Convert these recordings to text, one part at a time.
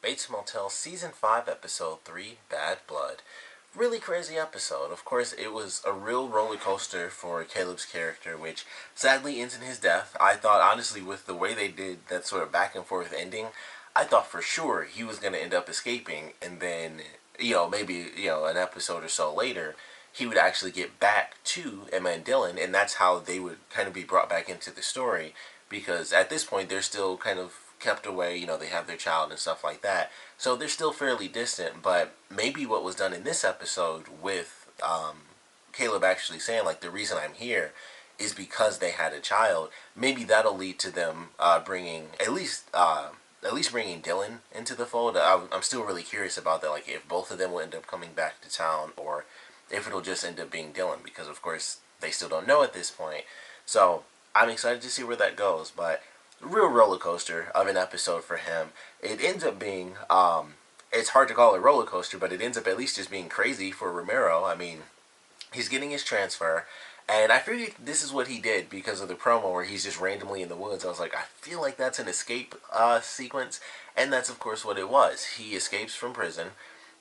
Bates Motel Season 5, Episode 3, Bad Blood. Really crazy episode. Of course, it was a real roller coaster for Caleb's character, which sadly ends in his death. I thought, honestly, with the way they did that sort of back and forth ending, I thought for sure he was going to end up escaping, and then, maybe, an episode or so later, he would actually get back to Emma and Dylan, and that's how they would kind of be brought back into the story, because at this point, they're still kind of kept away, they have their child and stuff like that. So they're still fairly distant, but maybe what was done in this episode with Caleb actually saying, like, the reason I'm here is because they had a child. Maybe that'll lead to them bringing, at least bringing Dylan into the fold. I'm still really curious about that, like, if both of them will end up coming back to town, or if it'll just end up being Dylan, because of course they still don't know at this point. So I'm excited to see where that goes, but real roller coaster of an episode for him. It ends up being, it's hard to call it a roller coaster, but it ends up at least just being crazy for Romero. I mean, he's getting his transfer, and I figured this is what he did because of the promo where he's just randomly in the woods. I was like, I feel like that's an escape sequence, and that's of course what it was. He escapes from prison,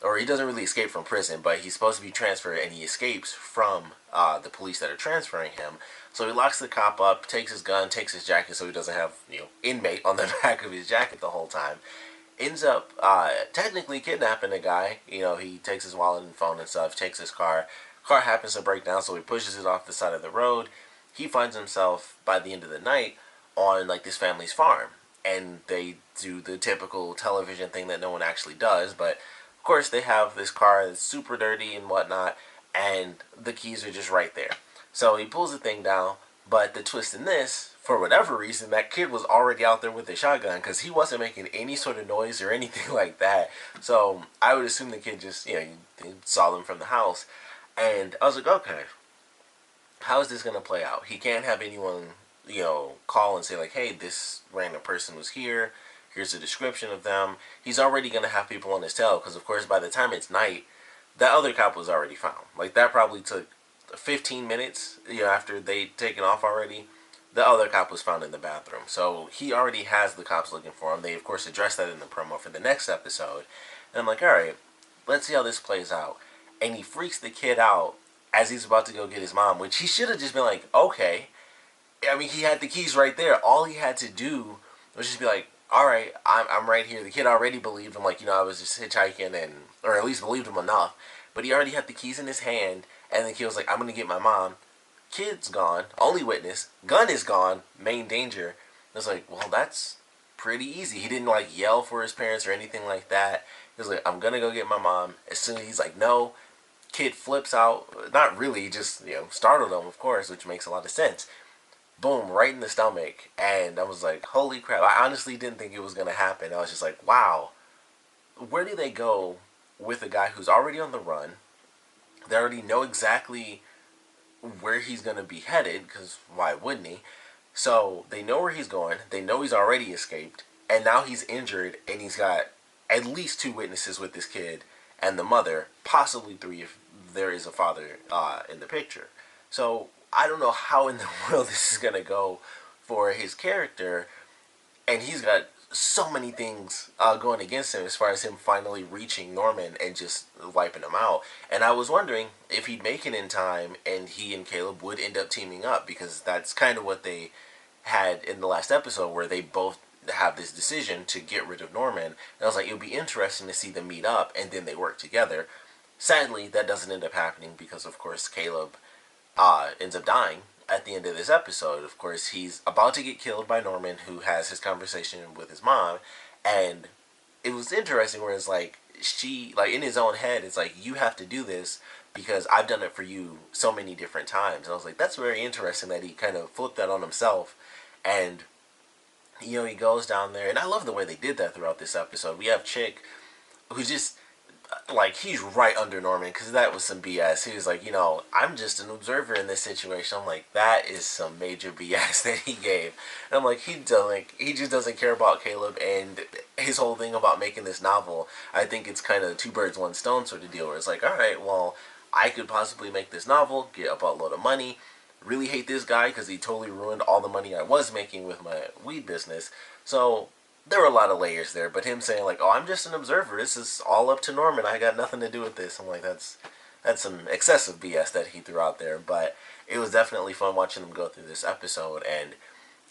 or he doesn't really escape from prison, but he's supposed to be transferred, and he escapes from the police that are transferring him. So he locks the cop up, takes his gun, takes his jacket so he doesn't have, inmate on the back of his jacket the whole time. Ends up technically kidnapping the guy. He takes his wallet and phone and stuff, takes his car. Car happens to break down, so he pushes it off the side of the road. He finds himself, by the end of the night, on, like, this family's farm. And they do the typical television thing that no one actually does, but of course they have this car that's super dirty and whatnot, and the keys are just right there. So he pulls the thing down, but the twist in this, for whatever reason, that kid was already out there with the shotgun, because he wasn't making any sort of noise or anything like that. So I would assume the kid just, he saw them from the house. And I was like, okay, how is this going to play out? He can't have anyone, call and say, like, hey, this random person was here. Here's a description of them. He's already going to have people on his tail, because, of course, by the time it's night, that other cop was already found. Like, that probably took 15 minutes, after they'd taken off already. The other cop was found in the bathroom. So he already has the cops looking for him. They, of course, addressed that in the promo for the next episode. And I'm like, alright, let's see how this plays out. And he freaks the kid out as he's about to go get his mom, which he should have just been like, okay. I mean, he had the keys right there. All he had to do was just be like, alright, I'm right here. The kid already believed him, like, I was just hitchhiking, or at least believed him enough. But he already had the keys in his hand. And the kid was like, I'm going to get my mom. Kid's gone. Only witness. Gun is gone. Main danger. I was like, well, that's pretty easy. He didn't, like, yell for his parents or anything like that. He was like, I'm going to go get my mom. As soon as he's like, no. Kid flips out. Not really. Just, startled him, of course, which makes a lot of sense. Boom. Right in the stomach. And I was like, holy crap. I honestly didn't think it was going to happen. I was just like, wow. Where do they go with a guy who's already on the run? They already know exactly where he's going to be headed, because why wouldn't he? So they know where he's going. They know he's already escaped. And now he's injured, and he's got at least 2 witnesses with this kid and the mother, possibly 3 if there is a father in the picture. So I don't know how in the world this is going to go for his character. And he's got so many things going against him as far as him finally reaching Norman and just wiping him out. And I was wondering if he'd make it in time and he and Caleb would end up teaming up, because that's kind of what they had in the last episode, where they both have this decision to get rid of Norman. And I was like, it would be interesting to see them meet up and then they work together. Sadly, that doesn't end up happening because, of course, Caleb ends up dying at the end of this episode. Of course, he's about to get killed by Norman, who has his conversation with his mom. And it was interesting where it's like, she, like, in his own head, it's like, you have to do this because I've done it for you so many different times. And I was like, that's very interesting that he kind of flipped that on himself. And, he goes down there. And I love the way they did that throughout this episode. We have Chick, who's just, like, he's right under Norman, because that was some BS. He was like, I'm just an observer in this situation. I'm like, that is some major BS that he gave. And I'm like, he just doesn't care about Caleb and his whole thing about making this novel. I think it's kind of 2 birds, 1 stone sort of deal, where it's like, alright, well, I could possibly make this novel, get a buttload of money, really hate this guy because he totally ruined all the money I was making with my weed business. So there were a lot of layers there, but him saying like, "Oh, I'm just an observer. This is all up to Norman. I got nothing to do with this." I'm like, that's some excessive BS that he threw out there. But it was definitely fun watching them go through this episode, and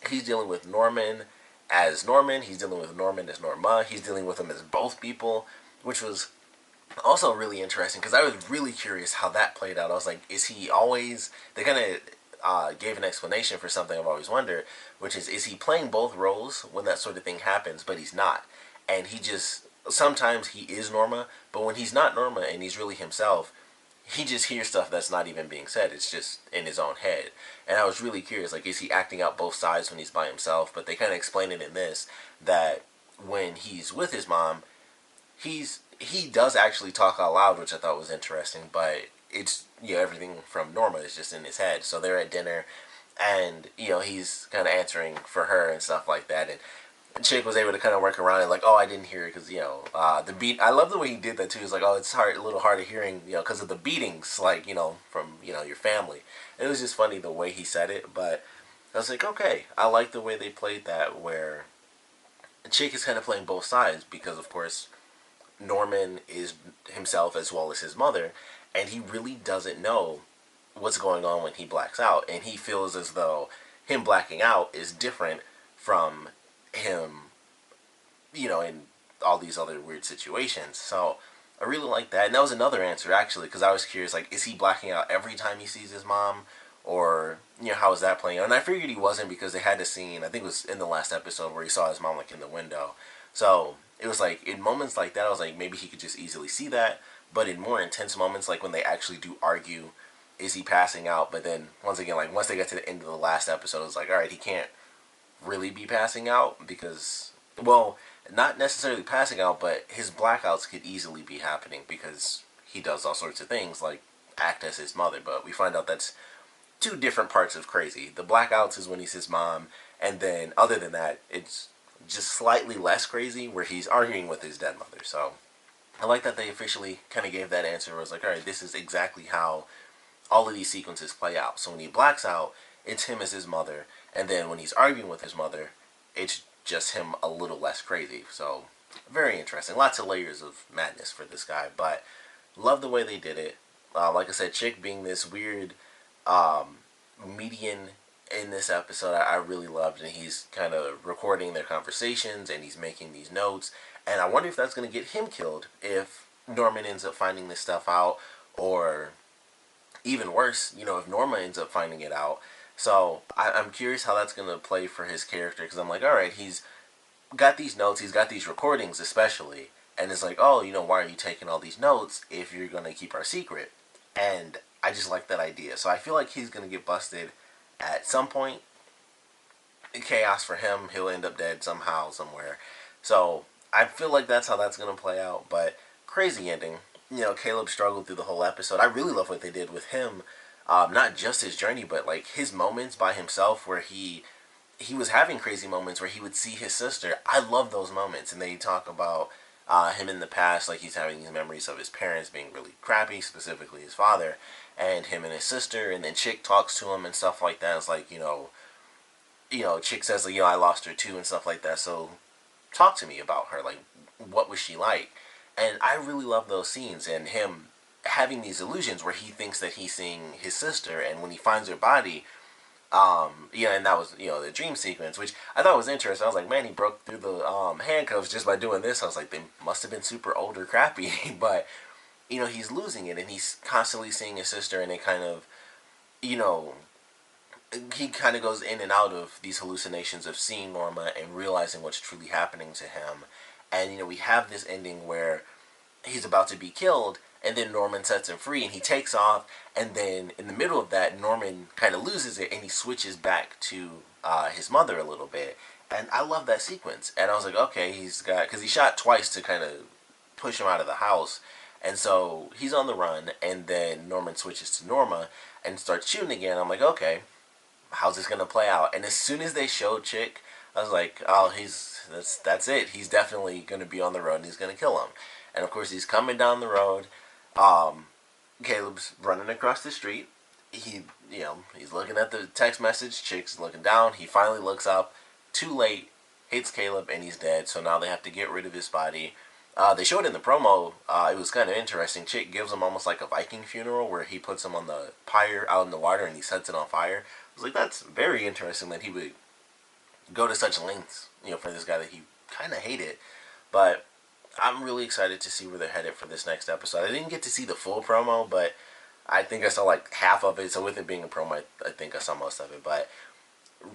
he's dealing with Norman as Norman. He's dealing with Norman as Norma. He's dealing with him as both people, which was also really interesting because I was really curious how that played out. I was like, is he always? They kind of gave an explanation for something I've always wondered, which is he playing both roles when that sort of thing happens, but he's not, and he just sometimes he is Norma, but when he's not Norma and he's really himself, he just hears stuff that's not even being said. It's just in his own head. And I was really curious, like, is he acting out both sides when he's by himself? But they kind of explain it in this, that when he's with his mom, he does actually talk out loud, which I thought was interesting. But it's, everything from Norma is just in his head. So they're at dinner, and he's kind of answering for her and stuff like that. And Chick was able to kind of work around it, like, oh, I didn't hear it because the beat. I love the way he did that too. He's like, oh, it's a little hard of hearing, because of the beatings, like from your family. It was just funny the way he said it, but I was like, okay, I like the way they played that, where Chick is kind of playing both sides because, of course, Norman is himself as well as his mother, and he really doesn't know what's going on when he blacks out, and he feels as though him blacking out is different from him, in all these other weird situations. So I really like that. And that was another answer, actually, because I was curious, like, is he blacking out every time he sees his mom? Or, how is that playing out? And I figured he wasn't because they had a scene, I think it was in the last episode, where he saw his mom, like, in the window. So it was like, in moments like that, I was like, maybe he could just easily see that. But in more intense moments, like when they actually do argue, is he passing out? But then, once again, like, once they get to the end of the last episode, it's like, alright, he can't really be passing out because, well, not necessarily passing out, but his blackouts could easily be happening because he does all sorts of things like act as his mother. But we find out that's two different parts of crazy. The blackouts is when he's his mom, and then other than that, it's just slightly less crazy where he's arguing with his dead mother. So I like that they officially kind of gave that answer. Where it was like, all right, this is exactly how all of these sequences play out. So when he blacks out, it's him as his mother, and then when he's arguing with his mother, it's just him a little less crazy. So very interesting. Lots of layers of madness for this guy, but love the way they did it. Like I said, Chick being this weird median in this episode, I really loved, and he's kind of recording their conversations and he's making these notes, and I wonder if that's going to get him killed if Norman ends up finding this stuff out, or even worse, if Norma ends up finding it out. So I'm curious how that's going to play for his character, because I'm like, alright, he's got these notes, he's got these recordings especially, and it's like, oh, why are you taking all these notes if you're going to keep our secret? And I just like that idea. So I feel like he's going to get busted at some point. Chaos for him, he'll end up dead somehow, somewhere. So I feel like that's how that's going to play out, but crazy ending. Caleb struggled through the whole episode. I really love what they did with him. Not just his journey, but like his moments by himself where he was having crazy moments where he would see his sister. I love those moments, and they talk about him in the past, like he's having these memories of his parents being really crappy, specifically his father, and him and his sister, and then Chick talks to him and stuff like that. It's like, Chick says, like, I lost her too and stuff like that, so talk to me about her, like, what was she like? And I really love those scenes, and him having these illusions where he thinks that he's seeing his sister, and when he finds her body, and that was, the dream sequence, which I thought was interesting. I was like, man, he broke through the handcuffs just by doing this. I was like, they must have been super old or crappy, but, he's losing it, and he's constantly seeing his sister, and it kind of, he kind of goes in and out of these hallucinations of seeing Norma and realizing what's truly happening to him. And, we have this ending where he's about to be killed, and then Norman sets him free, and he takes off, and then in the middle of that, Norman kind of loses it, and he switches back to his mother a little bit. And I love that sequence. And I was like, okay, because he shot twice to kind of push him out of the house. And so he's on the run, and then Norman switches to Norma and starts shooting again. I'm like, okay, how's this going to play out? And as soon as they showed Chick, I was like, oh, that's it. He's definitely going to be on the road, and he's going to kill him. And of course, he's coming down the road. Caleb's running across the street. He's looking at the text message. Chick's looking down. He finally looks up. Too late. hits Caleb, and he's dead. So now they have to get rid of his body. They showed in the promo. It was kind of interesting. Chick gives him almost like a Viking funeral, where he puts him on the pyre out in the water and he sets it on fire. I was like, that's very interesting that he would go to such lengths, for this guy that he kind of hated. But I'm really excited to see where they're headed for this next episode. I didn't get to see the full promo, but I think I saw like half of it. So with it being a promo, I think I saw most of it. But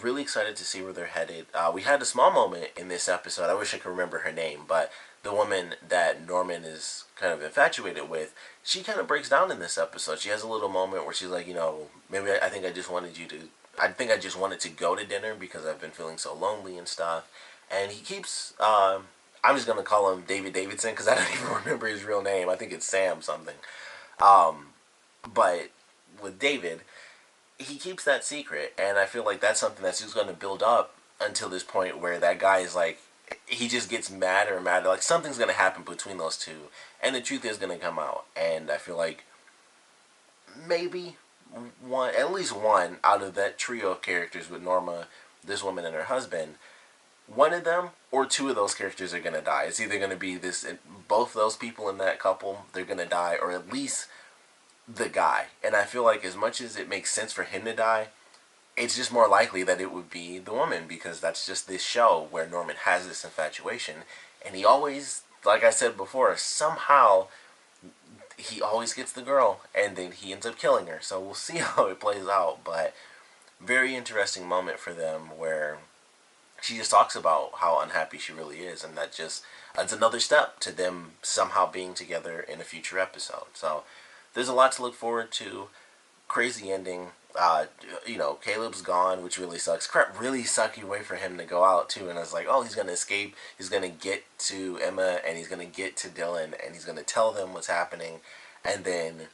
really excited to see where they're headed. We had a small moment in this episode. I wish I could remember her name, but the woman that Norman is kind of infatuated with, she kind of breaks down in this episode. She has a little moment where she's like, maybe I think I just wanted you to. I think I just wanted to go to dinner because I've been feeling so lonely and stuff. And he keeps. I'm just gonna call him David Davidson because I don't even remember his real name. I think it's Sam something. But with David, he keeps that secret, and I feel like that's something that's just going to build up until this point where that guy is like, he just gets madder and madder. Like something's going to happen between those two, and the truth is going to come out. And I feel like maybe at least one out of that trio of characters with Norma, this woman, and her husband, one of them or two of those characters are going to die. It's either going to be both those people in that couple, they're going to die, or at least the guy. And I feel like as much as it makes sense for him to die, it's just more likely that it would be the woman, because that's just this show where Norman has this infatuation, and he always, like I said before, somehow he always gets the girl, and then he ends up killing her. So we'll see how it plays out. But very interesting moment for them where she just talks about how unhappy she really is, and that's another step to them somehow being together in a future episode. So there's a lot to look forward to. Crazy ending. Caleb's gone, which really sucks. Crap, really sucky way for him to go out too. And I was like, oh, he's gonna escape. He's gonna get to Emma, and he's gonna get to Dylan, and he's gonna tell them what's happening, and then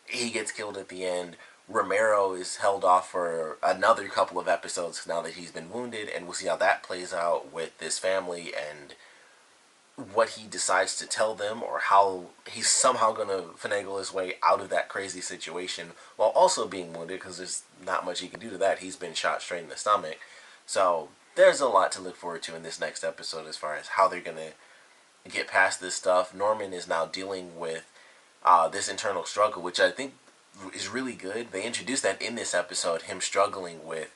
he gets killed at the end. Romero is held off for another couple of episodes now that he's been wounded, and we'll see how that plays out with this family and what he decides to tell them, or how he's somehow going to finagle his way out of that crazy situation while also being wounded, because there's not much he can do to that. He's been shot straight in the stomach. So there's a lot to look forward to in this next episode as far as how they're going to get past this stuff. Norman is now dealing with this internal struggle, which I think is really good. They introduced that in this episode, him struggling with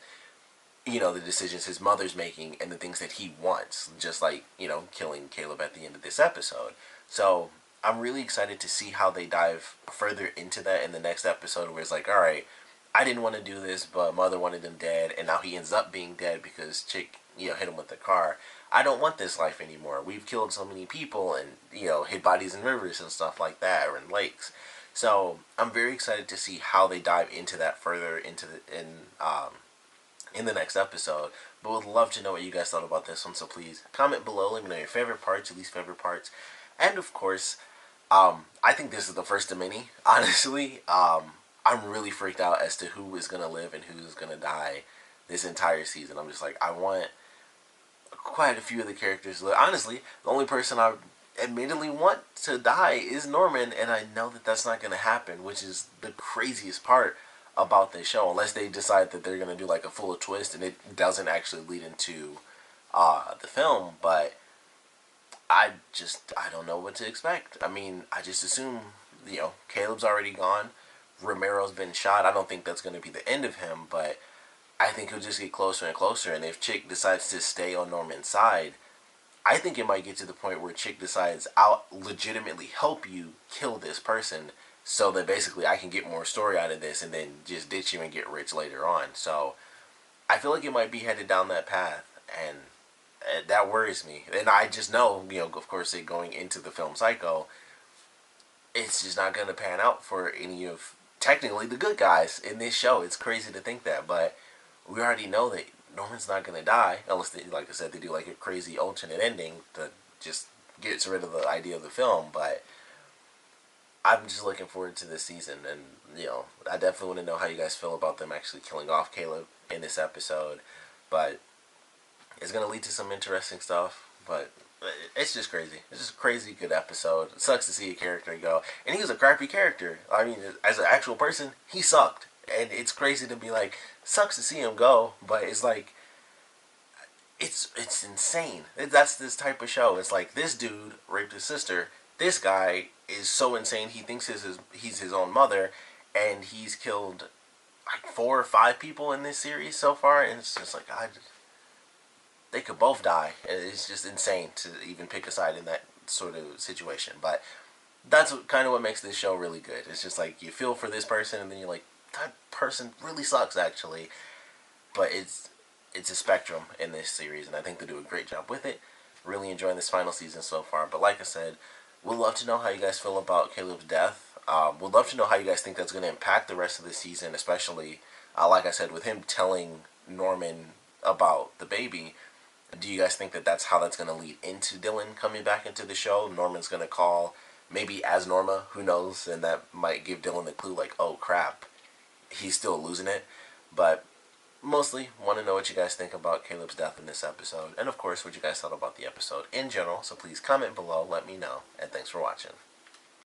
the decisions his mother's making and the things that he wants, just like, killing Caleb at the end of this episode. So I'm really excited to see how they dive further into that in the next episode, where it's like, all right, I didn't want to do this, but mother wanted him dead, and now he ends up being dead because Chick, hit him with the car. I don't want this life anymore. We've killed so many people and, hid bodies in rivers and stuff like that, or in lakes. So I'm very excited to see how they dive into that further in the next episode. But would love to know what you guys thought about this one, so please comment below. Let me know your favorite parts, your least favorite parts, and of course, I think this is the first of many. Honestly, I'm really freaked out as to who is gonna live and who's gonna die this entire season. I'm just like, I want quite a few of the characters to live. Honestly, the only person I admittedly want to die is Norman, and I know that that's not gonna happen, which is the craziest part about this show, unless they decide that they're going to do like a full twist and it doesn't actually lead into the film. But I don't know what to expect. I mean, I just assume, Caleb's already gone. Romero's been shot. I don't think that's going to be the end of him, but I think he'll just get closer and closer. And if Chick decides to stay on Norman's side, I think it might get to the point where Chick decides, I'll legitimately help you kill this person, so that basically I can get more story out of this and then just ditch you and get rich later on. So I feel like it might be headed down that path, and that worries me. And I just know, of course, going into the film Psycho, it's just not going to pan out for any of, technically, the good guys in this show. It's crazy to think that, but we already know that Norman's not going to die, unless, like I said, they do like a crazy alternate ending that just gets rid of the idea of the film. But I'm just looking forward to this season, and I definitely want to know how you guys feel about them actually killing off Caleb in this episode. But it's gonna lead to some interesting stuff. But it's just crazy. It's just a crazy good episode. It sucks to see a character go, and he was a crappy character. I mean, as an actual person, he sucked, and it's crazy to be like, sucks to see him go. But it's like, it's insane. That's this type of show. It's like this dude raped his sister. This guy is so insane. He thinks he's his own mother, and he's killed like 4 or 5 people in this series so far. And it's just like they could both die. It's just insane to even pick a side in that sort of situation. But that's kind of what makes this show really good. It's just like you feel for this person, and then you're like, that person really sucks actually. But it's a spectrum in this series, and I think they do a great job with it. Really enjoying this final season so far. But like I said, we'd love to know how you guys feel about Caleb's death. We'd love to know how you guys think that's going to impact the rest of the season, especially, like I said, with him telling Norman about the baby. Do you guys think that that's how that's going to lead into Dylan coming back into the show? Norman's going to call, maybe as Norma, who knows, and that might give Dylan the clue, like, oh crap, he's still losing it. But mostly want to know what you guys think about Caleb's death in this episode, and of course what you guys thought about the episode in general. So please comment below, let me know, and thanks for watching.